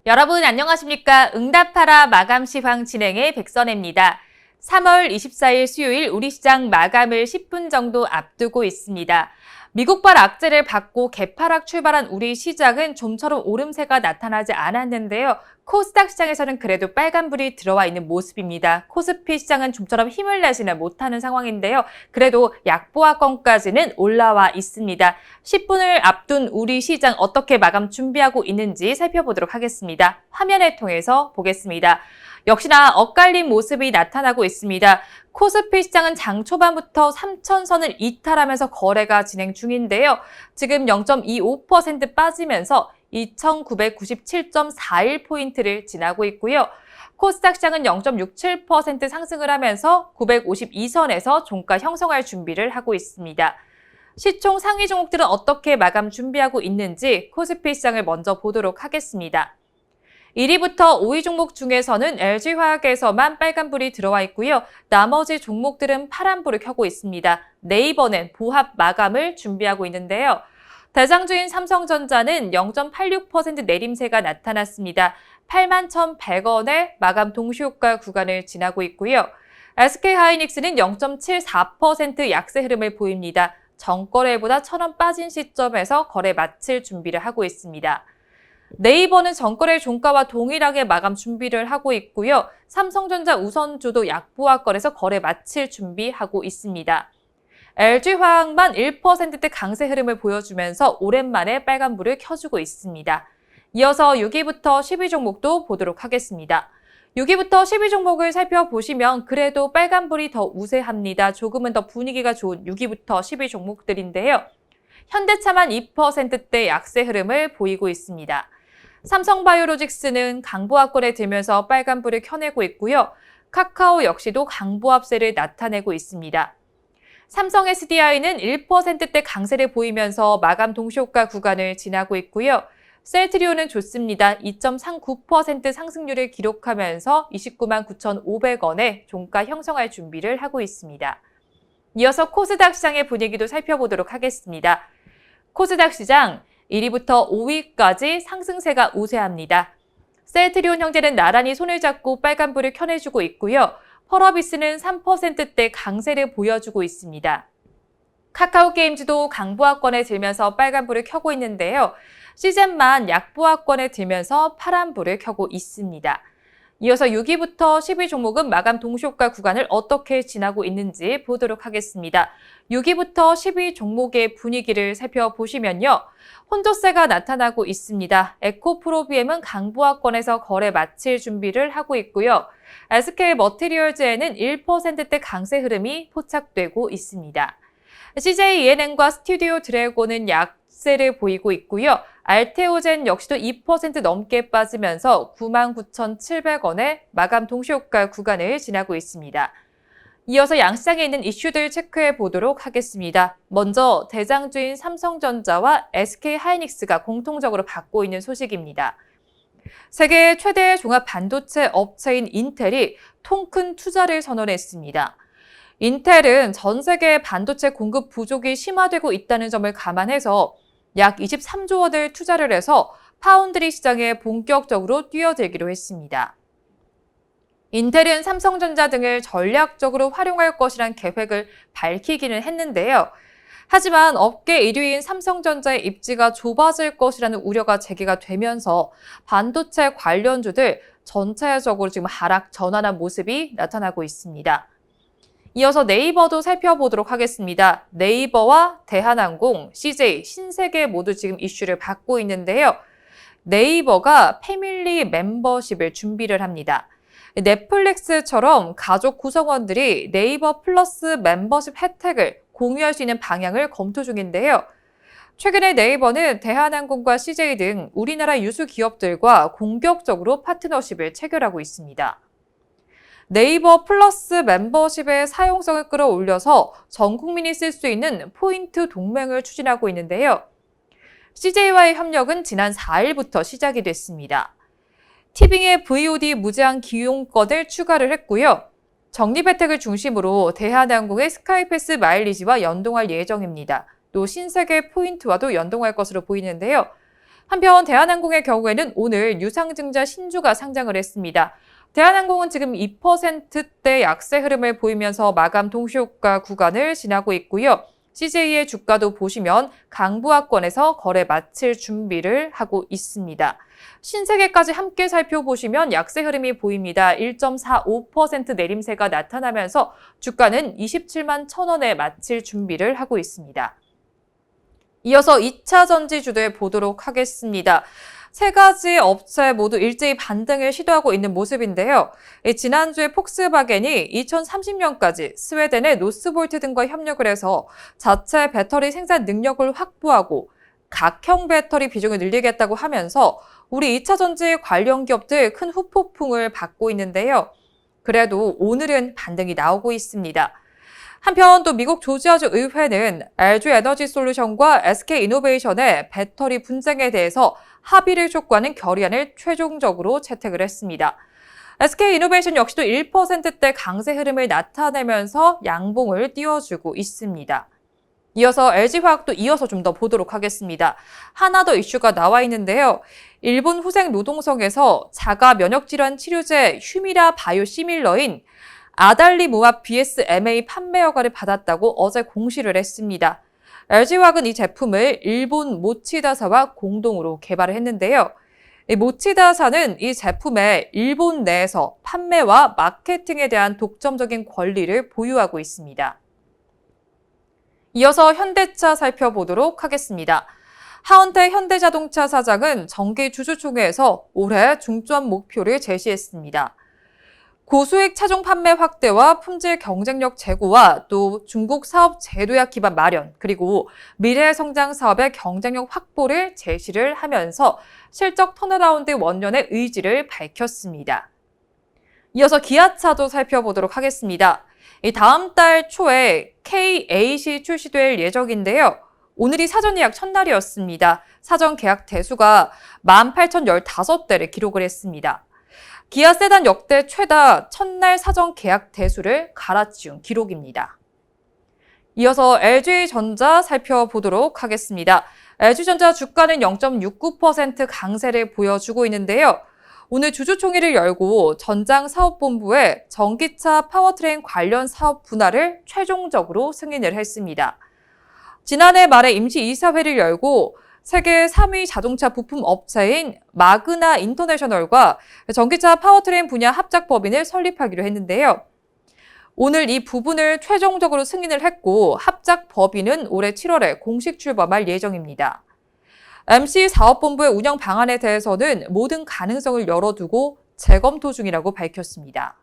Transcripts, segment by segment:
여러분 안녕하십니까? 응답하라 마감 시황 진행의 백선혜입니다. 3월 24일 수요일 우리 시장 마감을 10분 정도 앞두고 있습니다. 미국발 악재를 받고 개파락 출발한 우리 시장은 좀처럼 오름세가 나타나지 않았는데요. 코스닥 시장에서는 그래도 빨간불이 들어와 있는 모습입니다. 코스피 시장은 좀처럼 힘을 내지는 못하는 상황인데요. 그래도 약보합권까지는 올라와 있습니다. 10분을 앞둔 우리 시장 어떻게 마감 준비하고 있는지 살펴보도록 하겠습니다. 화면을 통해서 보겠습니다. 역시나 엇갈린 모습이 나타나고 있습니다. 코스피 시장은 장 초반부터 3,000선을 이탈하면서 거래가 진행 중인데요. 지금 0.25% 빠지면서 2,997.41포인트를 지나고 있고요. 코스닥 시장은 0.67% 상승을 하면서 952선에서 종가 형성할 준비를 하고 있습니다. 시총 상위 종목들은 어떻게 마감 준비하고 있는지 코스피 시장을 먼저 보도록 하겠습니다. 1위부터 5위 종목 중에서는 LG화학에서만 빨간불이 들어와 있고요. 나머지 종목들은 파란불을 켜고 있습니다. 네이버는 보합 마감을 준비하고 있는데요. 대장주인 삼성전자는 0.86% 내림세가 나타났습니다. 81,100원의 마감 동시효과 구간을 지나고 있고요. SK하이닉스는 0.74% 약세 흐름을 보입니다. 전거래보다 1,000원 빠진 시점에서 거래 마칠 준비를 하고 있습니다. 네이버는 전거래 종가와 동일하게 마감 준비를 하고 있고요. 삼성전자 우선주도 약보합권에서 거래 마칠 준비하고 있습니다. LG화학만 1%대 강세 흐름을 보여주면서 오랜만에 빨간불을 켜주고 있습니다. 이어서 6위부터 10위 종목도 보도록 하겠습니다. 6위부터 10위 종목을 살펴보시면 그래도 빨간불이 더 우세합니다. 조금은 더 분위기가 좋은 6위부터 10위 종목들인데요. 현대차만 2%대 약세 흐름을 보이고 있습니다. 삼성바이오로직스는 강보합권에 들면서 빨간불을 켜내고 있고요. 카카오 역시도 강보합세를 나타내고 있습니다. 삼성 SDI는 1%대 강세를 보이면서 마감 동시효과 구간을 지나고 있고요. 셀트리온은 좋습니다. 2.39% 상승률을 기록하면서 299만 9,500원에 종가 형성할 준비를 하고 있습니다. 이어서 코스닥 시장의 분위기도 살펴보도록 하겠습니다. 코스닥 시장 1위부터 5위까지 상승세가 우세합니다. 셀트리온 형제는 나란히 손을 잡고 빨간불을 켜내주고 있고요. 펄어비스는 3%대 강세를 보여주고 있습니다. 카카오게임즈도 강보합권에 들면서 빨간불을 켜고 있는데요. 시젠만 약보합권에 들면서 파란불을 켜고 있습니다. 이어서 6위부터 10위 종목은 마감 동시효과 구간을 어떻게 지나고 있는지 보도록 하겠습니다. 6위부터 10위 종목의 분위기를 살펴보시면요. 혼조세가 나타나고 있습니다. 에코프로비엠은 강보합권에서 거래 마칠 준비를 하고 있고요. SK머티리얼즈에는 1%대 강세 흐름이 포착되고 있습니다. CJENM과 스튜디오 드래곤은 약세를 보이고 있고요. 알테오젠 역시도 2% 넘게 빠지면서 99,700원의 마감 동시효과 구간을 지나고 있습니다. 이어서 양시장에 있는 이슈들 체크해 보도록 하겠습니다. 먼저 대장주인 삼성전자와 SK하이닉스가 공통적으로 받고 있는 소식입니다. 세계 최대 종합 반도체 업체인 인텔이 통큰 투자를 선언했습니다. 인텔은 전 세계 반도체 공급 부족이 심화되고 있다는 점을 감안해서 약 23조 원을 투자를 해서 파운드리 시장에 본격적으로 뛰어들기로 했습니다. 인텔은 삼성전자 등을 전략적으로 활용할 것이란 계획을 밝히기는 했는데요. 하지만 업계 1위인 삼성전자의 입지가 좁아질 것이라는 우려가 제기가 되면서 반도체 관련주들 전체적으로 지금 하락 전환한 모습이 나타나고 있습니다. 이어서 네이버도 살펴보도록 하겠습니다. 네이버와 대한항공, CJ, 신세계 모두 지금 이슈를 받고 있는데요. 네이버가 패밀리 멤버십을 준비를 합니다. 넷플릭스처럼 가족 구성원들이 네이버 플러스 멤버십 혜택을 공유할 수 있는 방향을 검토 중인데요. 최근에 네이버는 대한항공과 CJ 등 우리나라 유수 기업들과 공격적으로 파트너십을 체결하고 있습니다. 네이버 플러스 멤버십의 사용성을 끌어올려서 전 국민이 쓸 수 있는 포인트 동맹을 추진하고 있는데요. CJ와의 협력은 지난 4일부터 시작이 됐습니다. 티빙의 VOD 무제한 기용권을 추가를 했고요. 적립 혜택을 중심으로 대한항공의 스카이패스 마일리지와 연동할 예정입니다. 또 신세계 포인트와도 연동할 것으로 보이는데요. 한편 대한항공의 경우에는 오늘 유상증자 신주가 상장을 했습니다. 대한항공은 지금 2%대 약세 흐름을 보이면서 마감 동시효과 구간을 지나고 있고요. CJ의 주가도 보시면 강부하권에서 거래 마칠 준비를 하고 있습니다. 신세계까지 함께 살펴보시면 약세 흐름이 보입니다. 1.45% 내림세가 나타나면서 주가는 27만 1,000원에 마칠 준비를 하고 있습니다. 이어서 2차 전지 주도해 보도록 하겠습니다. 세 가지 업체 모두 일제히 반등을 시도하고 있는 모습인데요. 지난주에 폭스바겐이 2030년까지 스웨덴의 노스볼트 등과 협력을 해서 자체 배터리 생산 능력을 확보하고 각형 배터리 비중을 늘리겠다고 하면서 우리 2차 전지 관련 기업들 큰 후폭풍을 받고 있는데요. 그래도 오늘은 반등이 나오고 있습니다. 한편 또 미국 조지아주 의회는 LG 에너지 솔루션과 SK 이노베이션의 배터리 분쟁에 대해서 합의를 촉구하는 결의안을 최종적으로 채택을 했습니다. SK 이노베이션 역시도 1%대 강세 흐름을 나타내면서 양봉을 띄워주고 있습니다. 이어서 LG화학도 이어서 좀 더 보도록 하겠습니다. 하나 더 이슈가 나와 있는데요. 일본 후생 노동성에서 자가 면역질환 치료제 휴미라 바이오시밀러인 아달리무압 BSMA 판매 허가를 받았다고 어제 공시를 했습니다. LG화학은 이 제품을 일본 모치다사와 공동으로 개발을 했는데요. 모치다사는 이 제품의 일본 내에서 판매와 마케팅에 대한 독점적인 권리를 보유하고 있습니다. 이어서 현대차 살펴보도록 하겠습니다. 하원택 현대자동차 사장은 정기 주주총회에서 올해 중점 목표를 제시했습니다. 고수익 차종 판매 확대와 품질 경쟁력 제고와 또 중국 사업 제도약 기반 마련, 그리고 미래 성장 사업의 경쟁력 확보를 제시를 하면서 실적 턴어라운드 원년의 의지를 밝혔습니다. 이어서 기아차도 살펴보도록 하겠습니다. 다음 달 초에 K8이 출시될 예정인데요. 오늘이 사전 예약 첫날이었습니다. 사전 계약 대수가 18,015대를 기록을 했습니다. 기아 세단 역대 최다 첫날 사전 계약 대수를 갈아치운 기록입니다. 이어서 LG전자 살펴보도록 하겠습니다. LG전자 주가는 0.69% 강세를 보여주고 있는데요. 오늘 주주총회를 열고 전장사업본부에 전기차 파워트레인 관련 사업 분할을 최종적으로 승인을 했습니다. 지난해 말에 임시이사회를 열고 세계 3위 자동차 부품 업체인 마그나 인터내셔널과 전기차 파워트레인 분야 합작 법인을 설립하기로 했는데요. 오늘 이 부분을 최종적으로 승인을 했고 합작 법인은 올해 7월에 공식 출범할 예정입니다. MC 사업본부의 운영 방안에 대해서는 모든 가능성을 열어두고 재검토 중이라고 밝혔습니다.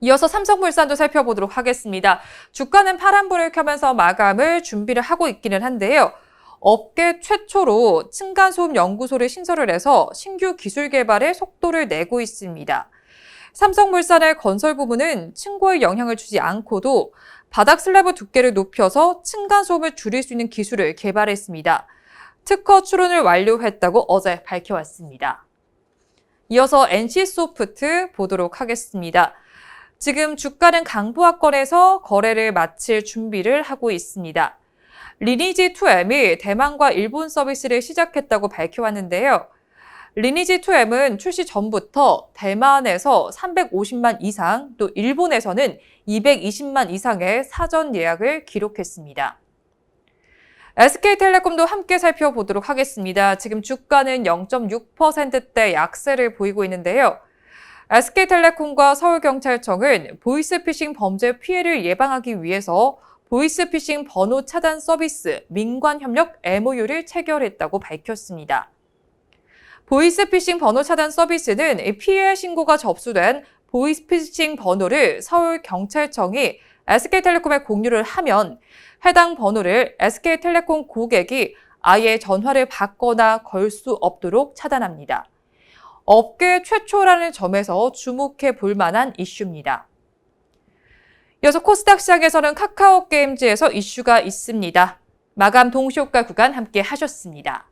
이어서 삼성물산도 살펴보도록 하겠습니다. 주가는 파란불을 켜면서 마감을 준비를 하고 있기는 한데요. 업계 최초로 층간소음 연구소를 신설을 해서 신규 기술 개발에 속도를 내고 있습니다. 삼성물산의 건설 부문은 층고에 영향을 주지 않고도 바닥 슬래브 두께를 높여서 층간소음을 줄일 수 있는 기술을 개발했습니다. 특허 출원을 완료했다고 어제 밝혀왔습니다. 이어서 NC소프트 보도록 하겠습니다. 지금 주가는 강부하권에서 거래를 마칠 준비를 하고 있습니다. 리니지2M이 대만과 일본 서비스를 시작했다고 밝혀왔는데요. 리니지2M은 출시 전부터 대만에서 350만 이상, 또 일본에서는 220만 이상의 사전 예약을 기록했습니다. SK텔레콤도 함께 살펴보도록 하겠습니다. 지금 주가는 0.6%대 약세를 보이고 있는데요. SK텔레콤과 서울경찰청은 보이스피싱 범죄 피해를 예방하기 위해서 보이스피싱 번호 차단 서비스 민관협력 MOU를 체결했다고 밝혔습니다. 보이스피싱 번호 차단 서비스는 피해 신고가 접수된 보이스피싱 번호를 서울경찰청이 SK텔레콤에 공유를 하면 해당 번호를 SK텔레콤 고객이 아예 전화를 받거나 걸 수 없도록 차단합니다. 업계 최초라는 점에서 주목해 볼 만한 이슈입니다. 이어서 코스닥 시장에서는 카카오게임즈에서 이슈가 있습니다. 마감 동시효과 구간 함께 하셨습니다.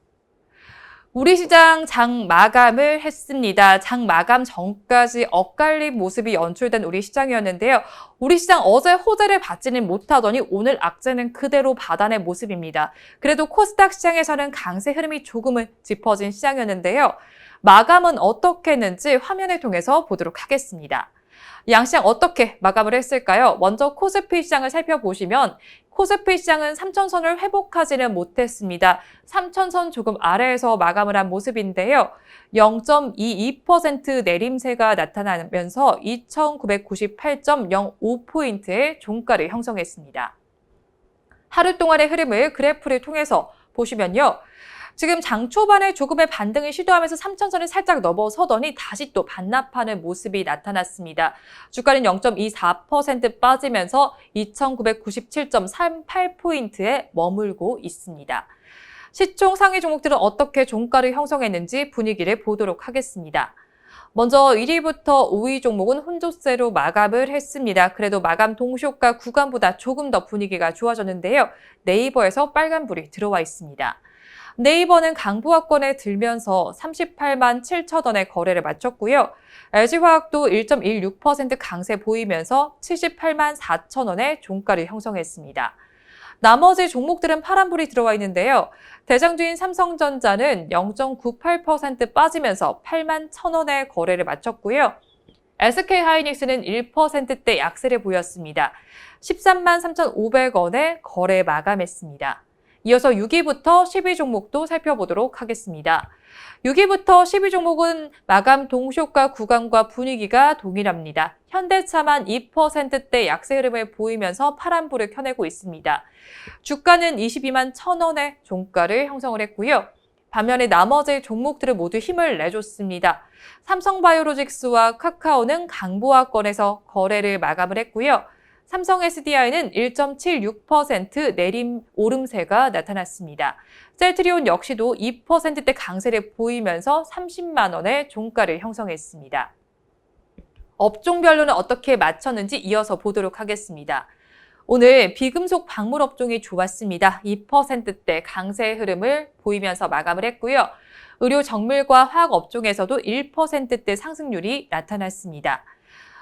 우리 시장 장 마감을 했습니다. 장 마감 전까지 엇갈린 모습이 연출된 우리 시장이었는데요. 우리 시장 어제 호재를 받지는 못하더니 오늘 악재는 그대로 받아낸 모습입니다. 그래도 코스닥 시장에서는 강세 흐름이 조금은 짚어진 시장이었는데요. 마감은 어떻게 했는지 화면을 통해서 보도록 하겠습니다. 양시장 어떻게 마감을 했을까요? 먼저 코스피 시장을 살펴보시면 코스피 시장은 3천선을 회복하지는 못했습니다. 3천선 조금 아래에서 마감을 한 모습인데요. 0.22% 내림세가 나타나면서 2,998.05포인트의 종가를 형성했습니다. 하루 동안의 흐름을 그래프를 통해서 보시면요. 지금 장 초반에 조금의 반등을 시도하면서 3천선을 살짝 넘어서더니 다시 또 반납하는 모습이 나타났습니다. 주가는 0.24% 빠지면서 2,997.38포인트에 머물고 있습니다. 시총 상위 종목들은 어떻게 종가를 형성했는지 분위기를 보도록 하겠습니다. 먼저 1위부터 5위 종목은 혼조세로 마감을 했습니다. 그래도 마감 동시효과 구간보다 조금 더 분위기가 좋아졌는데요. 네이버에서 빨간불이 들어와 있습니다. 네이버는 강보합권에 들면서 38만 7천 원의 거래를 마쳤고요. LG화학도 1.16% 강세 보이면서 78만 4천 원의 종가를 형성했습니다. 나머지 종목들은 파란불이 들어와 있는데요. 대장주인 삼성전자는 0.98% 빠지면서 8만 1천 원의 거래를 마쳤고요. SK하이닉스는 1%대 약세를 보였습니다. 13만 3,500원에 거래 마감했습니다. 이어서 6위부터 10위 종목도 살펴보도록 하겠습니다. 6위부터 10위 종목은 마감 동시효과 구간과 분위기가 동일합니다. 현대차만 2%대 약세 흐름을 보이면서 파란불을 켜내고 있습니다. 주가는 22만 1천 원의 종가를 형성을 했고요. 반면에 나머지 종목들은 모두 힘을 내줬습니다. 삼성바이오로직스와 카카오는 강보합권에서 거래를 마감을 했고요. 삼성 SDI는 1.76% 내림 오름세가 나타났습니다. 셀트리온 역시도 2%대 강세를 보이면서 30만 원의 종가를 형성했습니다. 업종별로는 어떻게 맞췄는지 이어서 보도록 하겠습니다. 오늘 비금속 박물 업종이 좋았습니다. 2%대 강세 흐름을 보이면서 마감을 했고요. 의료 정밀과 화학 업종에서도 1%대 상승률이 나타났습니다.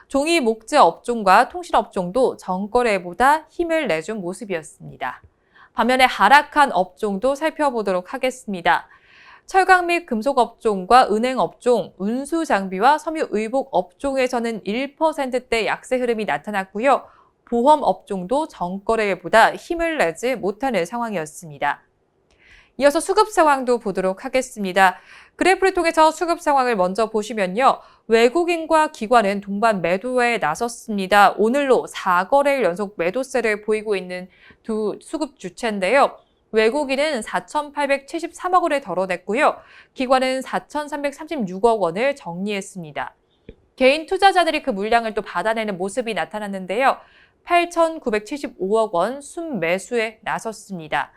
종이 목재 업종과 통신 업종도 전거래보다 힘을 내준 모습이었습니다. 반면에 하락한 업종도 살펴보도록 하겠습니다. 철강 및 금속 업종과 은행 업종, 운수 장비와 섬유 의복 업종에서는 1%대 약세 흐름이 나타났고요. 보험 업종도 전거래보다 힘을 내지 못하는 상황이었습니다. 이어서 수급 상황도 보도록 하겠습니다. 그래프를 통해서 수급 상황을 먼저 보시면요. 외국인과 기관은 동반 매도에 나섰습니다. 오늘로 4거래일 연속 매도세를 보이고 있는 두 수급 주체인데요. 외국인은 4,873억 원을 덜어냈고요. 기관은 4,336억 원을 정리했습니다. 개인 투자자들이 그 물량을 또 받아내는 모습이 나타났는데요. 8,975억 원 순매수에 나섰습니다.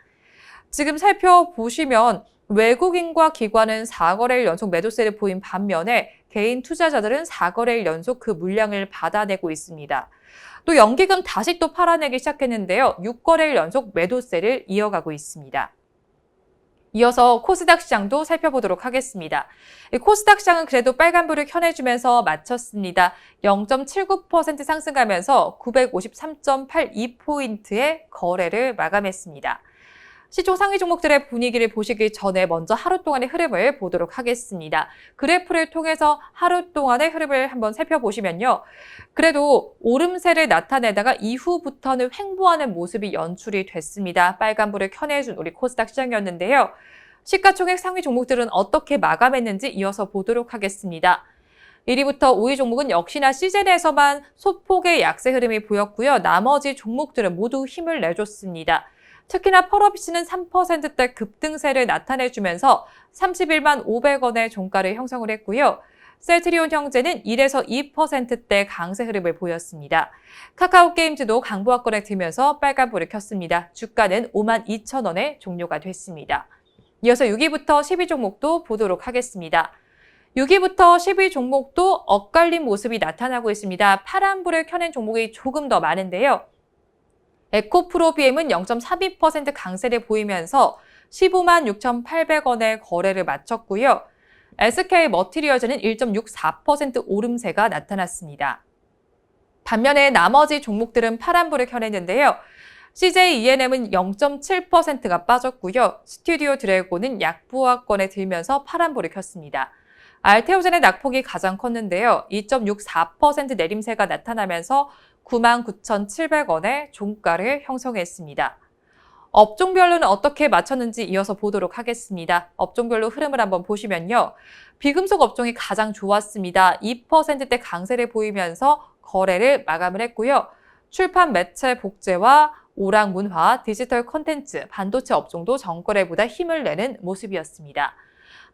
지금 살펴보시면 외국인과 기관은 4거래일 연속 매도세를 보인 반면에 개인 투자자들은 4거래일 연속 그 물량을 받아내고 있습니다. 또 연기금 다시 또 팔아내기 시작했는데요. 6거래일 연속 매도세를 이어가고 있습니다. 이어서 코스닥 시장도 살펴보도록 하겠습니다. 코스닥 시장은 그래도 빨간불을 켜내주면서 마쳤습니다. 0.79% 상승하면서 953.82포인트의 거래를 마감했습니다. 시총 상위 종목들의 분위기를 보시기 전에 먼저 하루 동안의 흐름을 보도록 하겠습니다. 그래프를 통해서 하루 동안의 흐름을 한번 살펴보시면요. 그래도 오름세를 나타내다가 이후부터는 횡보하는 모습이 연출이 됐습니다. 빨간불을 켜내준 우리 코스닥 시장이었는데요. 시가총액 상위 종목들은 어떻게 마감했는지 이어서 보도록 하겠습니다. 1위부터 5위 종목은 역시나 시즌에서만 소폭의 약세 흐름이 보였고요. 나머지 종목들은 모두 힘을 내줬습니다. 특히나 펄어비스는 3%대 급등세를 나타내주면서 31만 500원의 종가를 형성을 했고요. 셀트리온 형제는 1에서 2%대 강세 흐름을 보였습니다. 카카오게임즈도 강보합권에 들면서 빨간불을 켰습니다. 주가는 5만 2천 원에 종료가 됐습니다. 이어서 6위부터 10위 종목도 보도록 하겠습니다. 6위부터 10위 종목도 엇갈린 모습이 나타나고 있습니다. 파란불을 켜낸 종목이 조금 더 많은데요. 에코프로비엠은 0.32% 강세를 보이면서 15만 6,800원에 거래를 마쳤고요. SK 머티리얼즈는 1.64% 오름세가 나타났습니다. 반면에 나머지 종목들은 파란불을 켜냈는데요. CJ ENM은 0.7%가 빠졌고요. 스튜디오 드래곤은 약보합권에 들면서 파란불을 켰습니다. 알테오젠의 낙폭이 가장 컸는데요. 2.64% 내림세가 나타나면서 99,700원의 종가를 형성했습니다. 업종별로는 어떻게 맞췄는지 이어서 보도록 하겠습니다. 업종별로 흐름을 한번 보시면요. 비금속 업종이 가장 좋았습니다. 2%대 강세를 보이면서 거래를 마감을 했고요. 출판, 매체, 복제와 오락, 문화, 디지털 콘텐츠, 반도체 업종도 전거래보다 힘을 내는 모습이었습니다.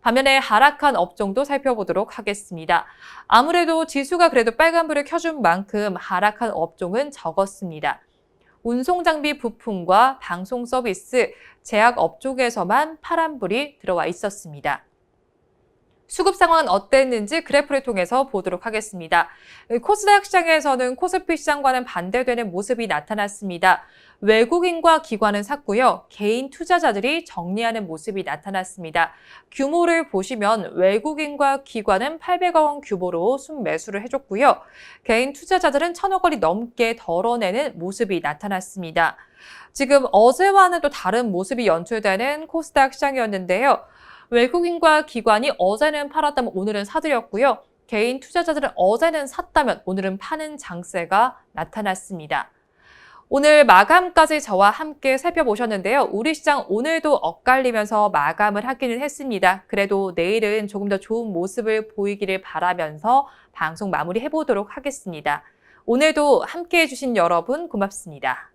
반면에 하락한 업종도 살펴보도록 하겠습니다. 아무래도 지수가 그래도 빨간불을 켜준 만큼 하락한 업종은 적었습니다. 운송장비 부품과 방송 서비스, 제약 업종에서만 파란불이 들어와 있었습니다. 수급 상황은 어땠는지 그래프를 통해서 보도록 하겠습니다. 코스닥 시장에서는 코스피 시장과는 반대되는 모습이 나타났습니다. 외국인과 기관은 샀고요. 개인 투자자들이 정리하는 모습이 나타났습니다. 규모를 보시면 외국인과 기관은 800억 원 규모로 순매수를 해줬고요. 개인 투자자들은 1,000억 원이 넘게 덜어내는 모습이 나타났습니다. 지금 어제와는 또 다른 모습이 연출되는 코스닥 시장이었는데요. 외국인과 기관이 어제는 팔았다면 오늘은 사들였고요. 개인 투자자들은 어제는 샀다면 오늘은 파는 장세가 나타났습니다. 오늘 마감까지 저와 함께 살펴보셨는데요. 우리 시장 오늘도 엇갈리면서 마감을 하기는 했습니다. 그래도 내일은 조금 더 좋은 모습을 보이기를 바라면서 방송 마무리해보도록 하겠습니다. 오늘도 함께해 주신 여러분 고맙습니다.